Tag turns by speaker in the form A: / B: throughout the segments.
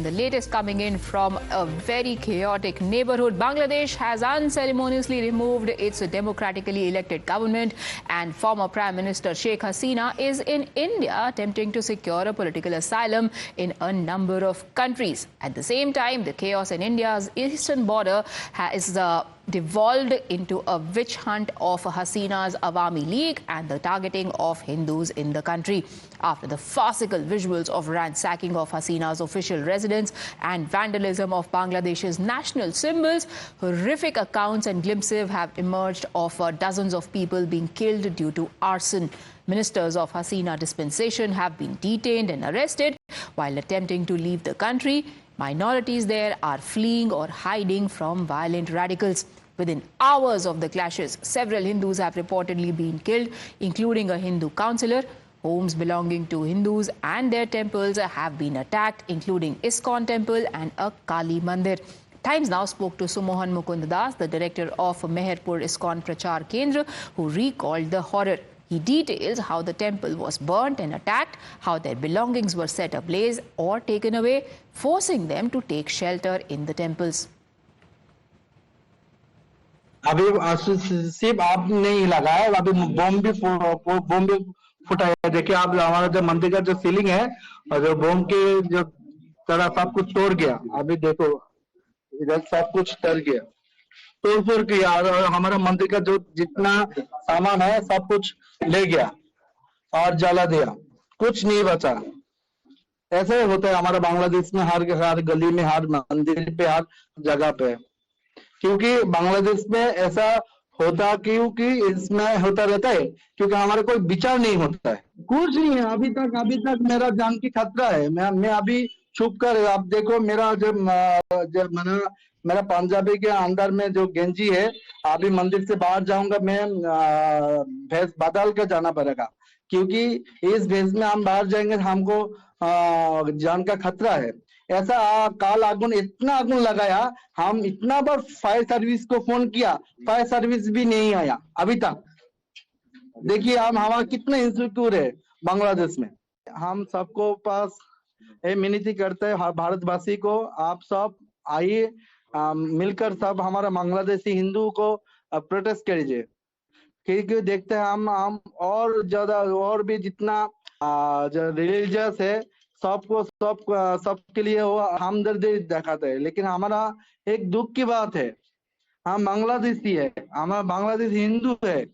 A: the latest coming in from a very chaotic neighborhood. Bangladesh has unceremoniously removed its democratically elected government, and former Prime Minister Sheikh Hasina is in India attempting to secure a political asylum in a number of countries. At the same time, the chaos in India's eastern border has devolved into a witch hunt of Hasina's Awami League and the targeting of Hindus in the country. After the farcical visuals of ransacking of Hasina's official residence and vandalism of Bangladesh's national symbols, horrific accounts and glimpses have emerged of dozens of people being killed due to arson. Ministers of Hasina dispensation have been detained and arrested while attempting to leave the country. Minorities there are fleeing or hiding from violent radicals. Within hours of the clashes, several Hindus have reportedly been killed, including a Hindu councillor. Homes belonging to Hindus and their temples have been attacked, including ISKCON temple and a Kali Mandir. Times Now spoke to Sumohan Mukund Das, the director of Meherpur ISKCON Prachar Kendra, who recalled the horror. He details how the temple was burnt and attacked, how their belongings were set ablaze or taken away, forcing them to take shelter in the temples.
B: अभी सिर्फ आप नहीं लगा है, अभी बम भी फुटा है। देखिए आप, हमारा जो मंदिर का जो सीलिंग है और जो बम के जो तरह सब कुछ तोड़ गया। अभी देखो इधर सब कुछ तर गया, तोड़ किया, और हमारा मंदिर का जो जितना सामान है सब कुछ ले गया और जला दिया, कुछ नहीं बचा। ऐसे होता है हमारा बांग्लादेश में, हर गली में, हर मंदिर पे, हर जगह पे, क्योंकि बांग्लादेश में ऐसा होता, क्योंकि इसमें होता रहता है क्योंकि हमारा कोई विचार नहीं होता है, कुछ नहीं है। अभी तक मेरा जान की खतरा है। मैं अभी छुप कर, आप देखो मेरा जब मेरा पंजाबी के अंदर में जो गेंजी है, अभी मंदिर से बाहर जाऊंगा, मैं भेष बदल के जाना पड़ेगा, क्योंकि इस भेष में हम बाहर जाएंगे हमको जान का खतरा है। ऐसा काल आगुन, इतना आगुन लगाया, हम इतना बार फायर सर्विस को फोन किया, फायर सर्विस भी नहीं आया अभी तक। देखिए हम हमारा कितना इंसिक्योर है बांग्लादेश में। हम सबको पास विनती करते हैं, भारतवासी को, आप सब आइए, मिलकर सब हमारा बांग्लादेशी हिंदू को प्रोटेस्ट कीजिए, क्योंकि देखते हैं हम और ज्यादा, और भी जितना जो रिलीजियस है सबके लिए वो हमदर्दी दिखाते हैं। लेकिन हमारा एक दुख की बात है, हम बांग्लादेशी है, हमारा बांग्लादेश हिंदू है,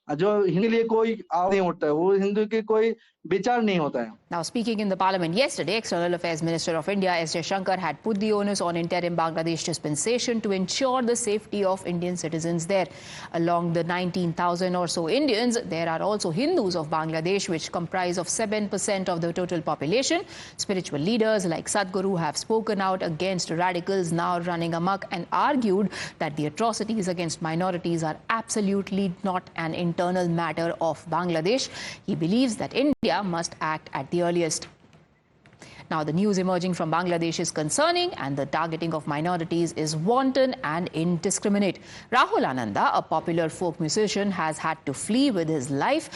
B: जो हिंदू लिए कोई आवाज नहीं उठता है, वो हिंदू के कोई विचार नहीं होता है।
A: Now, speaking in the parliament yesterday, External Affairs Minister of India S. Jaishankar had put the onus on interim Bangladesh dispensation to ensure the safety of Indian citizens there. Along the 19,000 or so Indians, there are also Hindus of Bangladesh, which comprise of 7% of the total population. Spiritual leaders like Sadhguru have spoken out against radicals now running amok and argued that the atrocities against minorities are absolutely not an internal matter of Bangladesh. He believes that India must act at the earliest. Now, the news emerging from Bangladesh is concerning, and the targeting of minorities is wanton and indiscriminate. Rahul Ananda, a popular folk musician, has had to flee with his life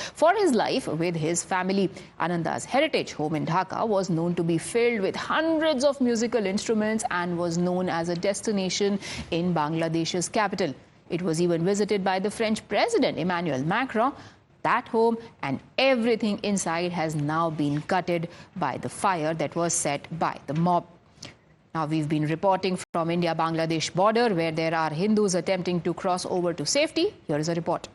A: with his family. Ananda's heritage home in Dhaka was known to be filled with hundreds of musical instruments and was known as a destination in Bangladesh's capital. It was even visited by the French President Emmanuel Macron. That home and everything inside has now been gutted by the fire that was set by the mob. Now, we've been reporting from India-Bangladesh border, where there are Hindus attempting to cross over to safety. Here is a report.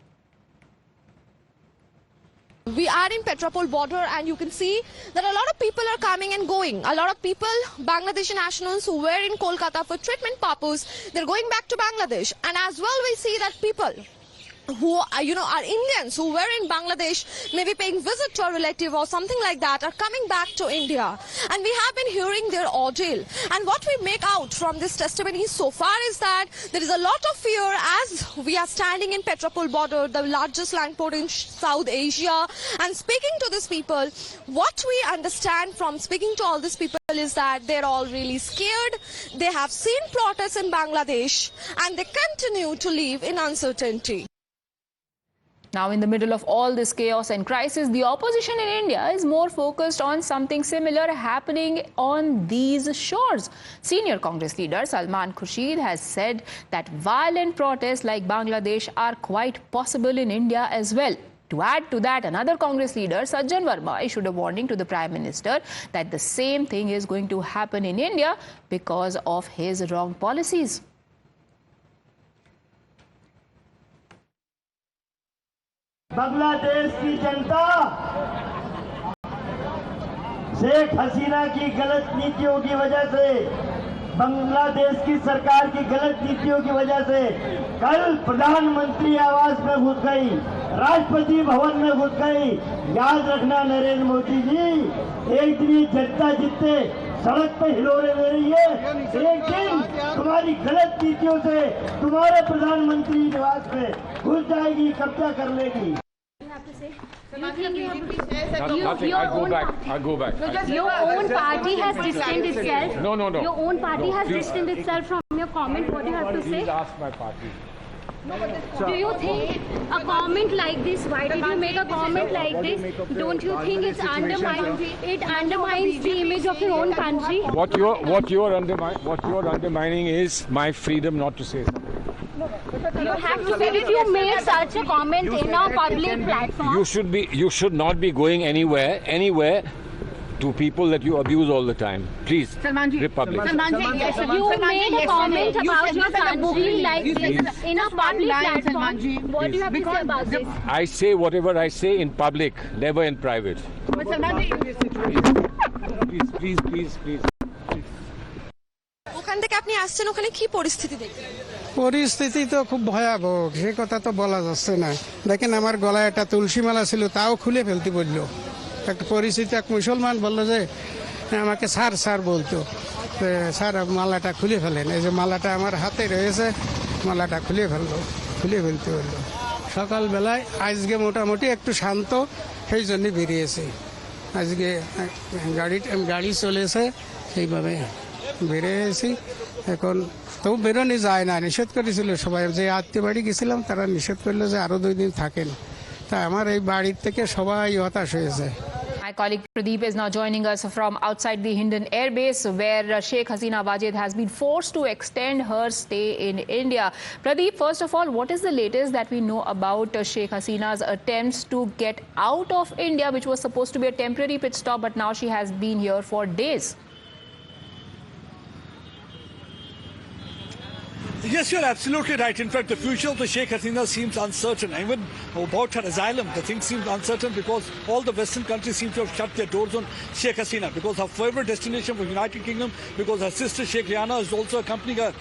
C: We are in Petrapol border, and you can see that a lot of people are coming and going. A lot of people, Bangladeshi nationals who were in Kolkata for treatment purpose, they're going back to Bangladesh. And as well, we see that people who are Indians who were in Bangladesh, maybe paying visit to a relative or something like that, are coming back to India. And we have been hearing their ordeal. And what we make out from this testimony so far is that there is a lot of fear as we are standing in Petrapol border, the largest land port in South Asia. And speaking to these people, what we understand from speaking to all these people is that they're all really scared. They have seen protests in Bangladesh and they continue to live in uncertainty.
A: Now, in the middle of all this chaos and crisis, the opposition in India is more focused on something similar happening on these shores. Senior Congress leader Salman Khurshid has said that violent protests like Bangladesh are quite possible in India as well. To add to that, another Congress leader, Sajjan Verma, issued a warning to the Prime Minister that the same thing is going to happen in India because of his wrong policies.
D: Bangladesh की जनता शेख हसीना की गलत नीतियों की वजह से, बांग्लादेश की सरकार की गलत नीतियों की वजह से कल प्रधानमंत्री आवास में घुस गई, राष्ट्रपति भवन में घुस गई। याद रखना नरेंद्र मोदी जी, एक दिन जनता जितने सड़क पे हिलोरे ले रही है, एक दिन तुम्हारी गलत नीतियों से तुम्हारे प्रधानमंत्री निवास पे घुस जाएगी, कब्जा कर लेगी।
E: I'll go back.
F: Your own party has distanced itself.
E: No.
F: Your own party has
E: Please.
F: distanced itself from your comment. What do you have to say?
E: Please ask my party.
F: Do you think a comment like this? Why did you make a comment like this? Don't you think it undermines the image of your own country?
E: What you're undermining is my freedom not to say.
F: You have to say that you made such a comment in a public platform.
E: You should not be going anywhere to people that you abuse all the time. Please, Republic.
F: You made a comment about your country like this in a public platform. What do you have to say about this?
E: I say whatever I say in public, never in private. Please.
C: ওখান থেকে আপনি আসছেন, ওখানে কি পরিস্থিতি দেখছেন?
G: পরিস্থিতি তো খুব ভয়াবহ, সে কথা তো বলা যাচ্ছে না। দেখেন আমার গলায় একটা তুলসী মালা ছিল, তাও খুলে ফেলতে বললো। একটা পরিচিত এক মুসলমান বললো যে আমাকে স্যার বলতো, স্যার মালাটা খুলে ফেলেন। এই যে মালাটা আমার হাতে রয়েছে, মালাটা খুলে ফেলতে বললো। সকালবেলায় আজকে মোটামুটি একটু শান্ত, সেই জন্য বেরিয়েছি। আজকে গাড়ি চলেছে, সেইভাবে বেরিয়েছি। এখন তবু বেরোনি যায় না, নিষেধ করেছিল সবাই। যে আত্মীয় বাড়ি গেছিলাম তারা নিষেধ করলো যে আরও 2 দিন থাকেন। তা আমার এই বাড়ির থেকে সবাই হতাশ হয়েছে।
A: My colleague Pradeep is now joining us from outside the Hindon Air Base, where Sheikh Hasina Wajid has been forced to extend her stay in India. Pradeep, first of all, what is the latest that we know about Sheikh Hasina's attempts to get out of India, which was supposed to be a temporary pit stop, but now she has been here for days?
H: Yes, you're absolutely right. In fact, the future of the Sheikh Hasina seems uncertain. Even about her asylum, the thing seems uncertain because all the Western countries seem to have shut their doors on Sheikh Hasina because her favorite destination was United Kingdom, because her sister Sheikh Riana is also accompanying her,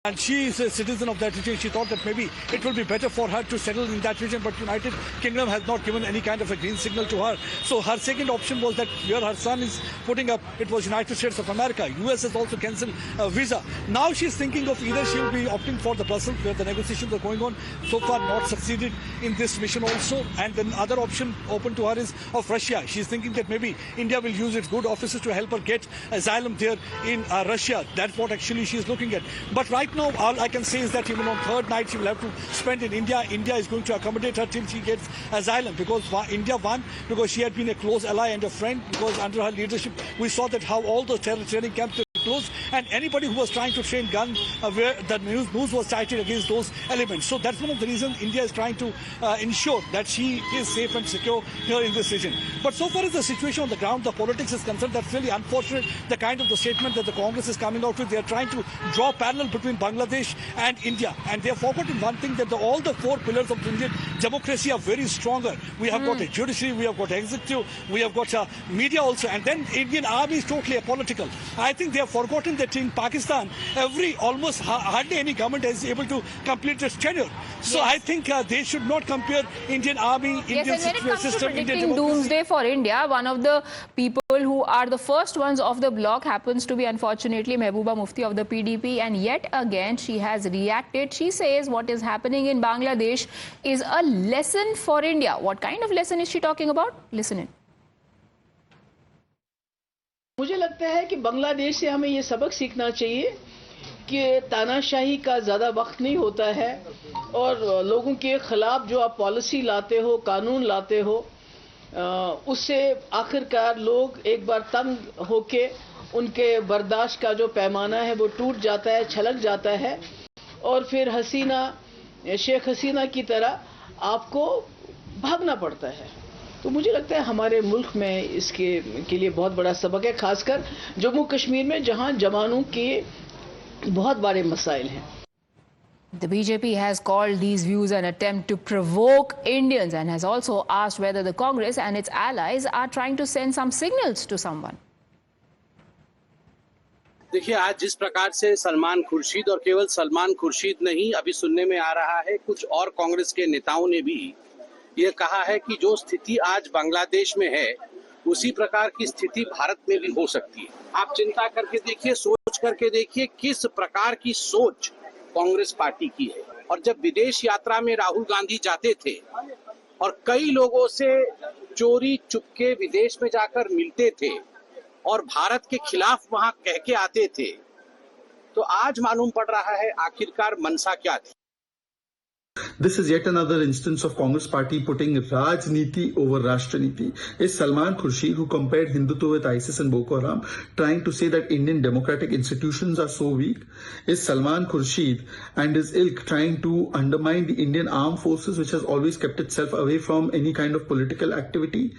H: and she is a citizen of that region. She thought that maybe it will be better for her to settle in that region, but United Kingdom has not given any kind of a green signal to her. So her second option was that where her son is putting up, it was United States of America. US has also cancelled a visa. Now she's thinking of either she will be opting for the Brussels, where the negotiations are going on, so far not succeeded in this mission also, and then other option open to her is of Russia. She's thinking that maybe India will use its good offices to help her get asylum there in Russia. That's what actually she's looking at. But right now, all I can say is that even on third night she will have to spend in India. India is going to accommodate her till she gets asylum, because India won, because she had been a close ally and a friend, because under her leadership we saw that how all those terror training camps closed, and anybody who was trying to train guns, where the news was cited against those elements. So that's one of the reasons India is trying to ensure that she is safe and secure here in this region. But so far as the situation on the ground, the politics is concerned, that's really unfortunate, the kind of the statement that the Congress is coming out with. They are trying to draw parallel between Bangladesh and India, and they have forgotten one thing, that all the 4 pillars of Indian democracy are very stronger. We have got a judiciary, we have got executive, we have got media also, and then Indian army is totally apolitical. I think they have forgotten that in Pakistan, almost hardly any government is able to complete its tenure. So I think they should not compare Indian army, Indian
A: Yes, and when it comes to
H: system, Indian
A: predicting
H: democracy.
A: doomsday for India, one of the people who are the first ones of the block happens to be, unfortunately, Mehbooba Mufti of the PDP, and yet again she has reacted. She says what is happening in Bangladesh is a lesson for India. What kind of lesson is she talking about? Listen in.
I: मुझे लगता है कि बांग्लादेश से हमें ये सबक सीखना चाहिए कि तानाशाही का ज़्यादा वक्त नहीं होता है और लोगों के खिलाफ जो आप पॉलिसी लाते हो, कानून लाते हो, उससे आखिरकार लोग एक बार तंग होके उनके बर्दाश्त का जो पैमाना है वो टूट जाता है, छलक जाता है और फिर शेख हसीना की तरह आपको भागना पड़ता है। तो मुझे लगता है हमारे मुल्क में इसके लिए बहुत बड़ा सबक है, खासकर जम्मू कश्मीर में जहां जवानों के बहुत बड़े मसाइल हैं।
A: The BJP has called these views an attempt to provoke Indians and has also asked whether the Congress and its allies are trying to send some signals to someone.
J: देखिए, आज जिस प्रकार से सलमान खुर्शीद और केवल सलमान खुर्शीद नहीं, अभी सुनने में आ रहा है कुछ और कांग्रेस के नेताओं ने भी ये कहा है कि जो स्थिति आज बांग्लादेश में है उसी प्रकार की स्थिति भारत में भी हो सकती है। आप चिंता करके देखिए, सोच करके देखिए किस प्रकार की सोच कांग्रेस पार्टी की है। और जब विदेश यात्रा में राहुल गांधी जाते थे और कई लोगों से चोरी चुपके विदेश में जाकर मिलते थे और भारत के खिलाफ वहां कह के आते थे, तो आज मालूम पड़ रहा है आखिरकार मनसा क्या थी।
K: This is yet another instance of Congress party putting Rajniti over Rashtaniti. Is Salman Khurshid, who compared Hindutva with ISIS and Boko Haram, trying to say that Indian democratic institutions are so weak? Is Salman Khurshid and his ilk trying to undermine the Indian armed forces, which has always kept itself away from any kind of political activity?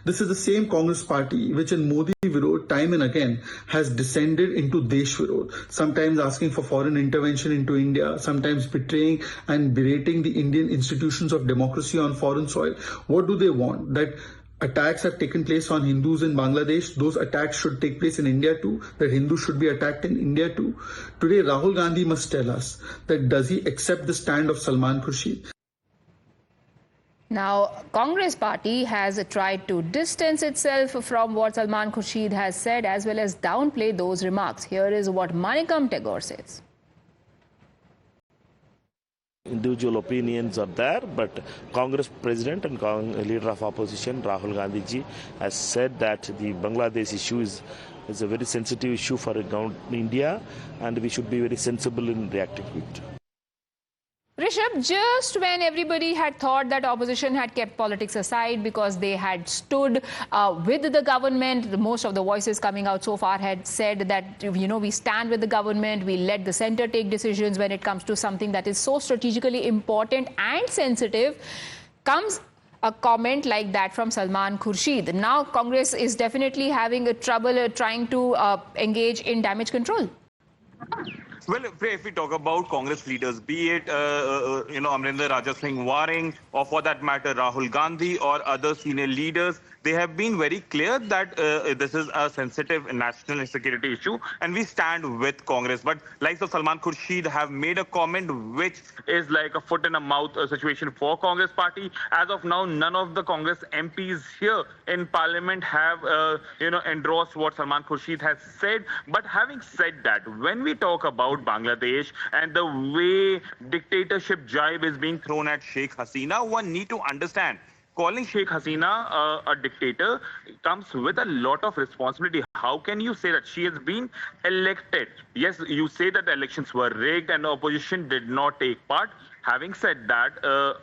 K: This is the same Congress party which in Modi Virod time and again has descended into Desh Virod, sometimes asking for foreign intervention into India, sometimes betraying and berating the Indian institutions of democracy on foreign soil. What do they want? That attacks have taken place on Hindus in Bangladesh, those attacks should take place in India too, that Hindus should be attacked in India too. Today Rahul Gandhi must tell us that does he accept the stand of Salman Khurshid?
A: Now, Congress party has tried to distance itself from what Salman Khurshid has said as well as downplay those remarks. Here is what Manikam Tagore says.
L: Individual opinions are there, but Congress President and Leader of Opposition Rahul Gandhi ji has said that the Bangladesh issue is a very sensitive issue for India and we should be very sensible in reacting to it.
A: Rishabh, just when everybody had thought that opposition had kept politics aside because they had stood with the government, most of the voices coming out so far had said that, we stand with the government, we let the centre take decisions when it comes to something that is so strategically important and sensitive, comes a comment like that from Salman Khurshid. Now, Congress is definitely having a trouble trying to engage in damage control.
M: Well, if we talk about Congress leaders, be it, Amrinder Raja Singh Waring, or for that matter, Rahul Gandhi or other senior leaders, they have been very clear that this is a sensitive national security issue and we stand with Congress. But likes of Salman Khurshid have made a comment which is like a foot in a mouth situation for Congress party. As of now, none of the Congress MPs here in Parliament have, endorsed what Salman Khurshid has said. But having said that, when we talk about Bangladesh and the way dictatorship jibe is being thrown at Sheikh Hasina, one need to understand calling Sheikh Hasina a dictator comes with a lot of responsibility. How can you say that she has been elected? Yes, you say that the elections were rigged and the opposition did not take part. Having said that,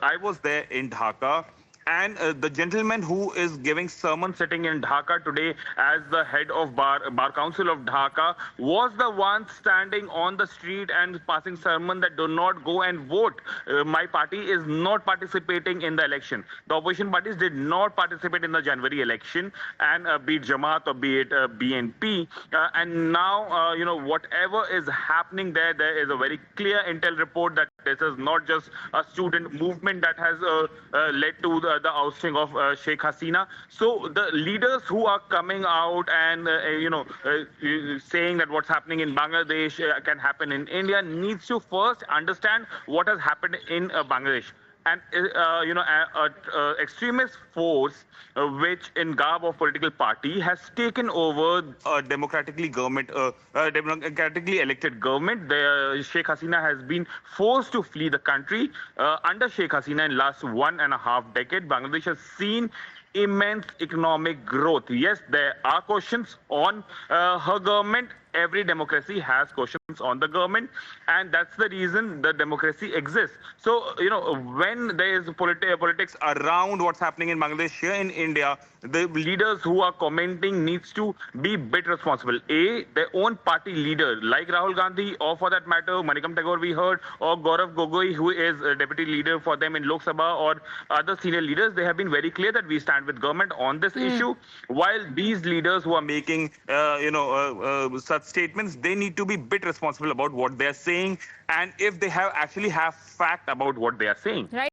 M: I was there in Dhaka. And the gentleman who is giving sermon sitting in Dhaka today as the head of Bar Council of Dhaka was the one standing on the street and passing sermon that do not go and vote. My party is not participating in the election. The opposition parties did not participate in the January election, and be it Jamaat or be it BNP. And now, whatever is happening there is a very clear intel report that this is not just a student movement that has led to the ousting of Sheikh Hasina. So the leaders who are coming out and saying that what's happening in Bangladesh can happen in India needs to first understand what has happened in Bangladesh. And extremist force which in garb of political party has taken over a democratically elected government. Sheikh Hasina has been forced to flee the country. Under Sheikh Hasina in last 1.5 decades, Bangladesh has seen immense economic growth. Yes, there are questions on her government every democracy has questions on the government, and that's the reason the democracy exists. So, when there is politics around what's happening in Bangladesh here in India, the leaders who are commenting needs to be a bit responsible. Their own party leader, like Rahul Gandhi, or for that matter, Manikam Tagore we heard, or Gaurav Gogoi, who is a deputy leader for them in Lok Sabha, or other senior leaders, they have been very clear that we stand with government on this issue. While these leaders who are making, such statements, they need to be a bit responsible about what they are saying, and if they actually have fact about what they are saying.
A: Right.